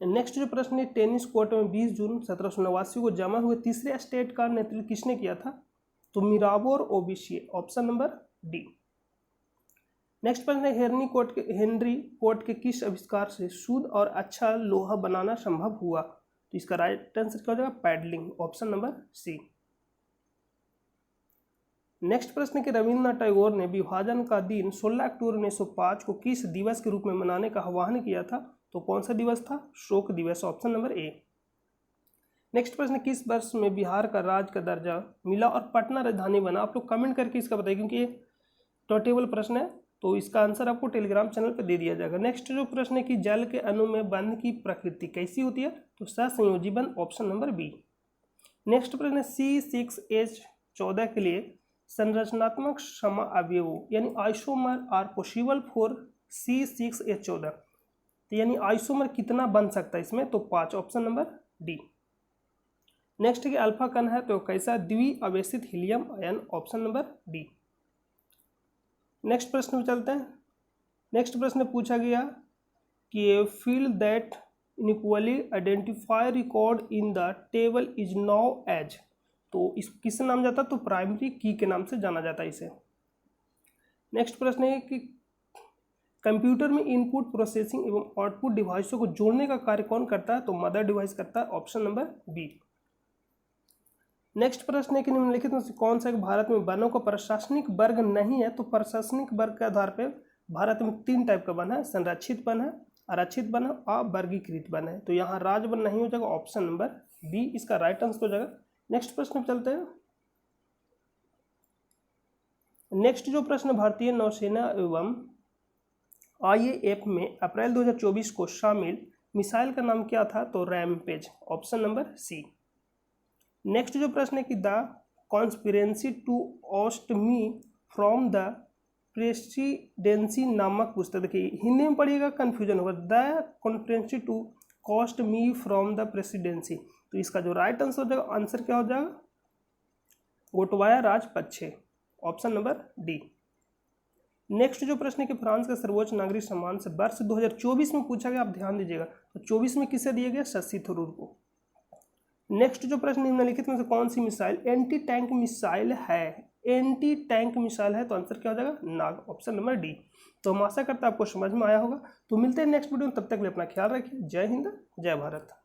नेक्स्ट जो प्रश्न है, टेनिस कोर्ट में 20 जून 1789 को जमा हुए तीसरे स्टेट का नेतृत्व किसने किया था? तो मिराबो और ओबिशिए, ऑप्शन नंबर डी। नेक्स्ट प्रश्न है, हेनरी कोर्ट के किस आविष्कार से शुद्ध और अच्छा लोहा बनाना संभव हुआ? तो इसका राइट आंसर क्या हो जाएगा? Paddling, option number C. Next प्रश्न है कि रविन्द्रनाथ टैगोर ने विभाजन का दिन 16 अक्टूबर 1905 को किस दिवस के रूप में मनाने का आह्वान किया था? तो कौन सा दिवस था? शोक दिवस, ऑप्शन नंबर ए। नेक्स्ट प्रश्न, किस वर्ष में बिहार का राज्य का दर्जा मिला और पटना राजधानी बना? आप लोग कमेंट करके इसका बताइए, क्योंकि ये टोटेबल प्रश्न है, तो इसका आंसर आपको टेलीग्राम चैनल पर दे दिया जाएगा। नेक्स्ट जो प्रश्न है कि जल के अणु में बंध की प्रकृति कैसी होती है? तो सहसंयोजी बंध, ऑप्शन नंबर बी। नेक्स्ट प्रश्न है, C6H14 के लिए संरचनात्मक सम अवयवों यानी isomer are possible for C6H14, तो यानी आइसोमर कितना बन सकता है इसमें? तो 5, ऑप्शन नंबर डी। नेक्स्ट है कि अल्फा कण है तो कैसा? द्विआवेशित helium ion, option number D. Next प्रश्न में चलते हैं। नेक्स्ट प्रश्न पूछा गया कि field that inequally identify record in the table is now as, तो इस किससे नाम जाता है, तो प्राइमरी की के नाम से जाना जाता है इसे। नेक्स्ट प्रश्न है कि कंप्यूटर में इनपुट प्रोसेसिंग एवं आउटपुट डिवाइसों को जोड़ने का कार्य कौन करता है, तो मदर डिवाइस करता है, ऑप्शन नंबर बी। नेक्स्ट प्रश्न है कि निम्नलिखित में से कौन सा भारत में वनों का प्रशासनिक वर्ग नहीं है, तो प्रशासनिक वर्ग के आधार पर भारत में 3 टाइप का वन है, संरक्षित वन है, आरक्षित वन है और वर्गीकृत वन है। तो यहाँ राज वन नहीं हो जाएगा, ऑप्शन नंबर बी इसका राइट आंसर हो जाएगा। नेक्स्ट प्रश्न पे चलते हैं। नेक्स्ट जो प्रश्न भारतीय नौसेना एवं IAF में अप्रैल 2024 को शामिल मिसाइल का नाम क्या था, तो rampage, option number C. Next जो प्रश्न है कि the conspiracy to oust me from the presidency नामक पुस्तक, देखिए हिंदी में पढ़िएगा कन्फ्यूजन होगा, the conspiracy to cost me from the presidency, तो इसका जो राइट आंसर हो जाएगा, आंसर क्या हो जाएगा, Gotabaya Rajapaksa, option number D. Next जो प्रश्न है कि फ्रांस का सर्वोच्च नागरिक सम्मान से वर्ष 2024 में पूछा गया, आप ध्यान दीजिएगा, तो 24 में किसे दिया गया, शशि थरूर को। नेक्स्ट जो प्रश्न निम्नलिखित में से कौन सी मिसाइल एंटी टैंक मिसाइल है, एंटी टैंक मिसाइल है, तो आंसर क्या हो जाएगा, नाग, ऑप्शन नंबर डी। तो हम आशा करते हैं आपको समझ में आया होगा। तो मिलते हैं नेक्स्ट वीडियो में, तब तक के लिए अपना ख्याल रखिए। जय हिंद, जय भारत।